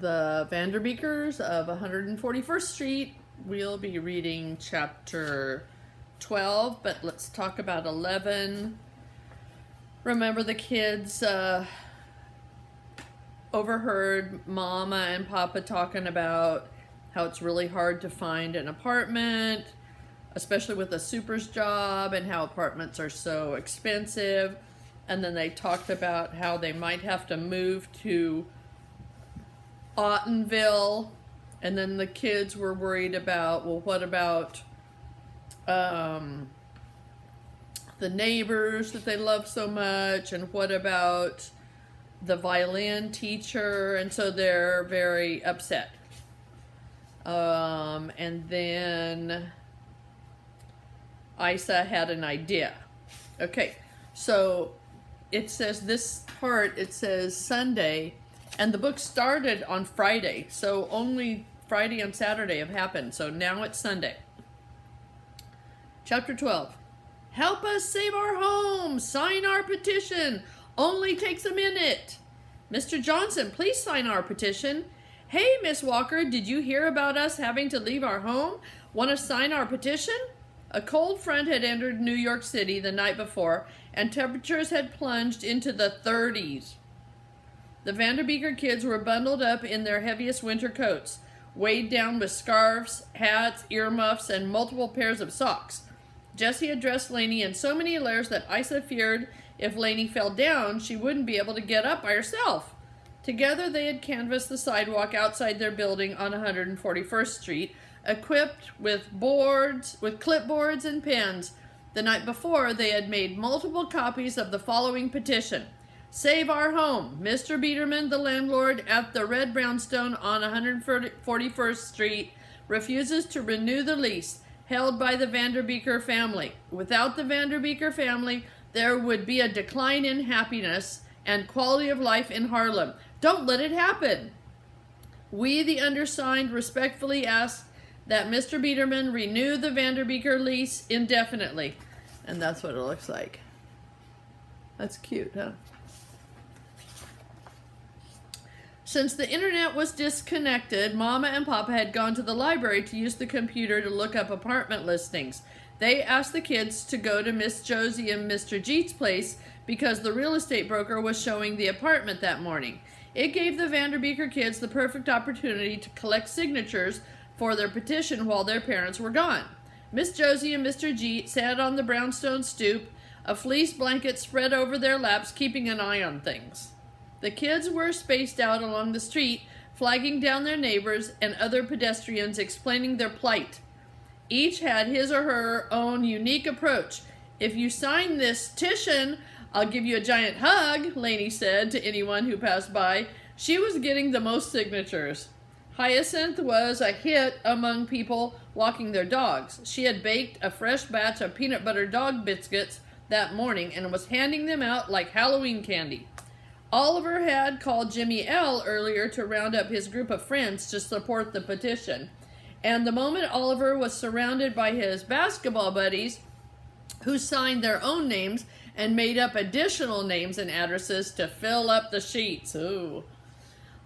The Vanderbeekers of 141st Street. We'll be reading chapter 12, but let's talk about 11. Remember the kids overheard Mama and Papa talking about how it's really hard to find an apartment, especially with a super's job, and how apartments are so expensive. And then they talked about how they might have to move to Ottenville, and then the kids were worried about, well, what about the neighbors that they love so much, and what about the violin teacher, and so they're very upset. And then Isa had an idea. Okay, so it says this part, it says Sunday, and the book started on Friday, so only Friday and Saturday have happened, so now it's Sunday. Chapter 12. Help us save our home! Sign our petition! Only takes a minute! Mr. Johnson, please sign our petition. Hey, Miss Walker, did you hear about us having to leave our home? Want to sign our petition? A cold front had entered New York City the night before, and temperatures had plunged into the 30s. The Vanderbeeker kids were bundled up in their heaviest winter coats, weighed down with scarves, hats, earmuffs, and multiple pairs of socks. Jessie had dressed Lainey in so many layers that Isa feared if Lainey fell down, she wouldn't be able to get up by herself. Together they had canvassed the sidewalk outside their building on 141st Street, equipped with clipboards and pens. The night before, they had made multiple copies of the following petition. Save our home. Mr. Biederman, the landlord at the Red Brownstone on 141st Street, refuses to renew the lease held by the Vanderbeeker family. Without the Vanderbeeker family, there would be a decline in happiness and quality of life in Harlem. Don't let it happen. We, the undersigned, respectfully ask that Mr. Biederman renew the Vanderbeeker lease indefinitely. And that's what it looks like. That's cute, huh? Since the internet was disconnected, Mama and Papa had gone to the library to use the computer to look up apartment listings. They asked the kids to go to Miss Josie and Mr. Jeet's place because the real estate broker was showing the apartment that morning. It gave the Vanderbeeker kids the perfect opportunity to collect signatures for their petition while their parents were gone. Miss Josie and Mr. Jeet sat on the brownstone stoop, a fleece blanket spread over their laps, keeping an eye on things. The kids were spaced out along the street, flagging down their neighbors and other pedestrians, explaining their plight. Each had his or her own unique approach. If you sign this petition, I'll give you a giant hug, Lainey said to anyone who passed by. She was getting the most signatures. Hyacinth was a hit among people walking their dogs. She had baked a fresh batch of peanut butter dog biscuits that morning and was handing them out like Halloween candy. Oliver had called Jimmy L. earlier to round up his group of friends to support the petition. And the moment Oliver was surrounded by his basketball buddies, who signed their own names and made up additional names and addresses to fill up the sheets. Ooh.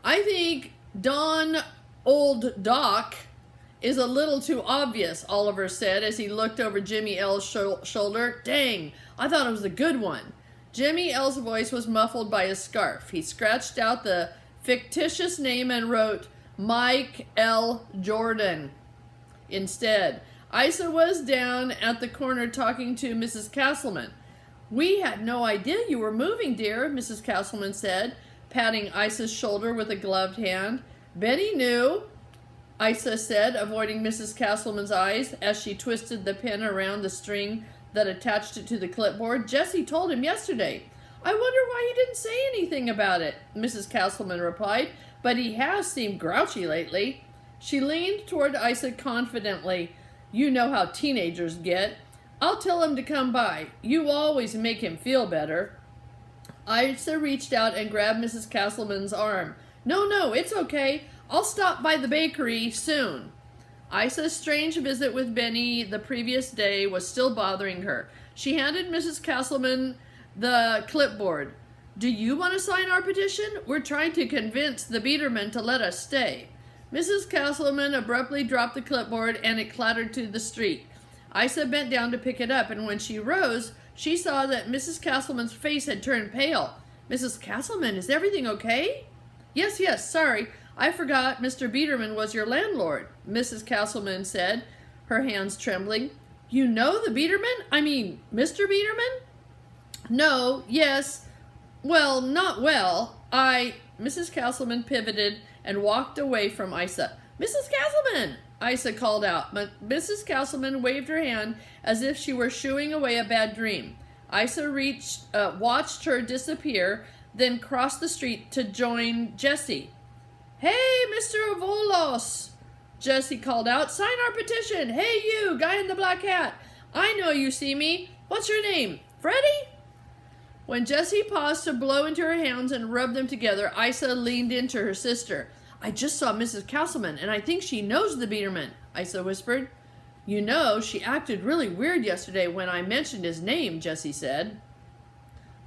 I think Don Old Doc is a little too obvious, Oliver said as he looked over Jimmy L's shoulder. Dang, I thought it was a good one. Jimmy L's voice was muffled by his scarf. He scratched out the fictitious name and wrote Mike L. Jordan instead. Isa was down at the corner talking to Mrs. Castleman. We had no idea you were moving, dear, Mrs. Castleman said, patting Isa's shoulder with a gloved hand. Benny knew, Isa said, avoiding Mrs. Castleman's eyes as she twisted the pen around the string that attached it to the clipboard. Jessie told him yesterday. I wonder why he didn't say anything about it, Mrs. Castleman replied, but he has seemed grouchy lately. She leaned toward Isa confidently. You know how teenagers get. I'll tell him to come by. You always make him feel better. Isa reached out and grabbed Mrs. Castleman's arm. No, it's okay. I'll stop by the bakery soon. Isa's strange visit with Benny the previous day was still bothering her. She handed Mrs. Castleman the clipboard. Do you want to sign our petition? We're trying to convince the Biederman to let us stay. Mrs. Castleman abruptly dropped the clipboard and it clattered to the street. Isa bent down to pick it up, and when she rose, she saw that Mrs. Castleman's face had turned pale. Mrs. Castleman, is everything okay? Yes, sorry. I forgot Mr. Biederman was your landlord, Mrs. Castleman said, her hands trembling. You know the Biederman? I mean, Mr. Biederman? No, yes. Well, not well. Mrs. Castleman pivoted and walked away from Isa. Mrs. Castleman! Isa called out, but Mrs. Castleman waved her hand as if she were shooing away a bad dream. Isa watched her disappear, then crossed the street to join Jessie. Hey, Mr. Volos! Jessie called out, sign our petition! Hey, you, guy in the black hat! I know you see me. What's your name? Freddie? When Jessie paused to blow into her hands and rub them together, Isa leaned into her sister. I just saw Mrs. Castleman, and I think she knows the Biederman, Isa whispered. You know, she acted really weird yesterday when I mentioned his name, Jessie said.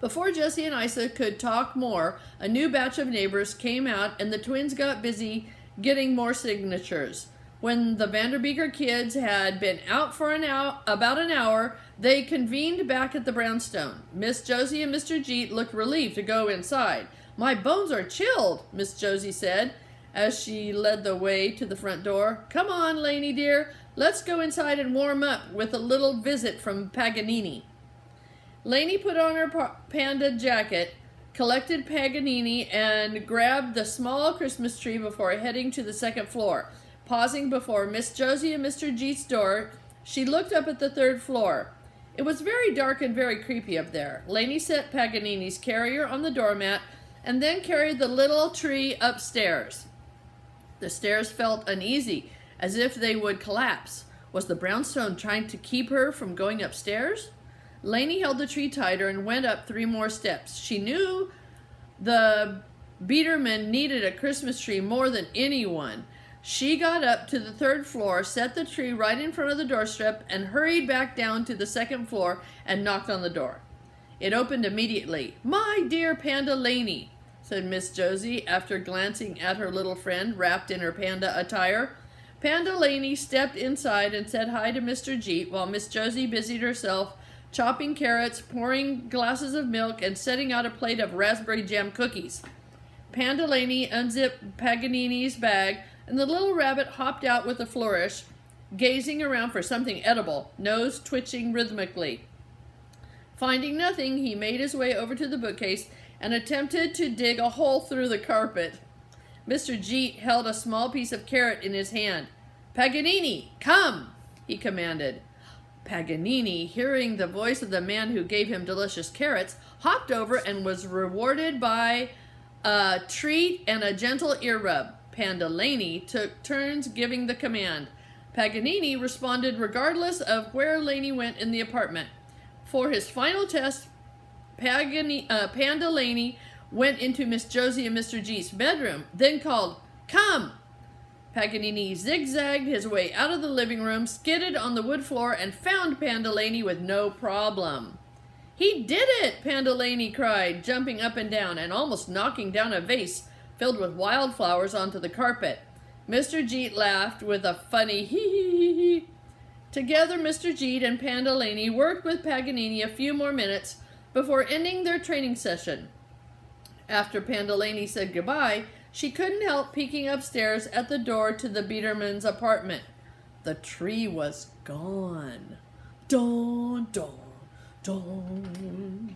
Before Jessie and Isa could talk more, a new batch of neighbors came out, and the twins got busy getting more signatures. When the Vanderbeeker kids had been out for about an hour, they convened back at the brownstone. Miss Josie and Mr. Jeet looked relieved to go inside. My bones are chilled, Miss Josie said, as she led the way to the front door. Come on, Lainey dear, let's go inside and warm up with a little visit from Paganini. Lainey put on her panda jacket, collected Paganini, and grabbed the small Christmas tree before heading to the second floor. Pausing before Miss Josie and Mr. Jeet's door, she looked up at the third floor. It was very dark and very creepy up there. Lainey set Paganini's carrier on the doormat and then carried the little tree upstairs. The stairs felt uneasy, as if they would collapse. Was the brownstone trying to keep her from going upstairs? Lainey held the tree tighter and went up 3 more steps. She knew the Biederman needed a Christmas tree more than anyone. She got up to the 3rd floor, set the tree right in front of the doorstep, and hurried back down to the 2nd floor and knocked on the door. It opened immediately. My dear Panda Lainey, said Miss Josie after glancing at her little friend wrapped in her panda attire. Panda Lainey stepped inside and said hi to Mr. Jeet while Miss Josie busied herself chopping carrots, pouring glasses of milk, and setting out a plate of raspberry jam cookies. Panda Lainey unzipped Paganini's bag, and the little rabbit hopped out with a flourish, gazing around for something edible, nose twitching rhythmically. Finding nothing, he made his way over to the bookcase and attempted to dig a hole through the carpet. Mr. Jeet held a small piece of carrot in his hand. Paganini, come, he commanded. Paganini, hearing the voice of the man who gave him delicious carrots, hopped over and was rewarded by a treat and a gentle ear rub. Panda Lainey took turns giving the command. Paganini responded regardless of where Lainey went in the apartment. For his final test, Panda Lainey went into Miss Josie and Mr. G's bedroom, then called, Come! Paganini zigzagged his way out of the living room, skidded on the wood floor, and found Panda Lainey with no problem. He did it! Panda Lainey cried, jumping up and down and almost knocking down a vase filled with wildflowers onto the carpet. Mr. Jeet laughed with a funny hee-hee-hee-hee. Together, Mr. Jeet and Panda Lainey worked with Paganini a few more minutes before ending their training session. After Panda Lainey said goodbye, she couldn't help peeking upstairs at the door to the Biederman's apartment. The tree was gone. Dawn, dawn, dawn.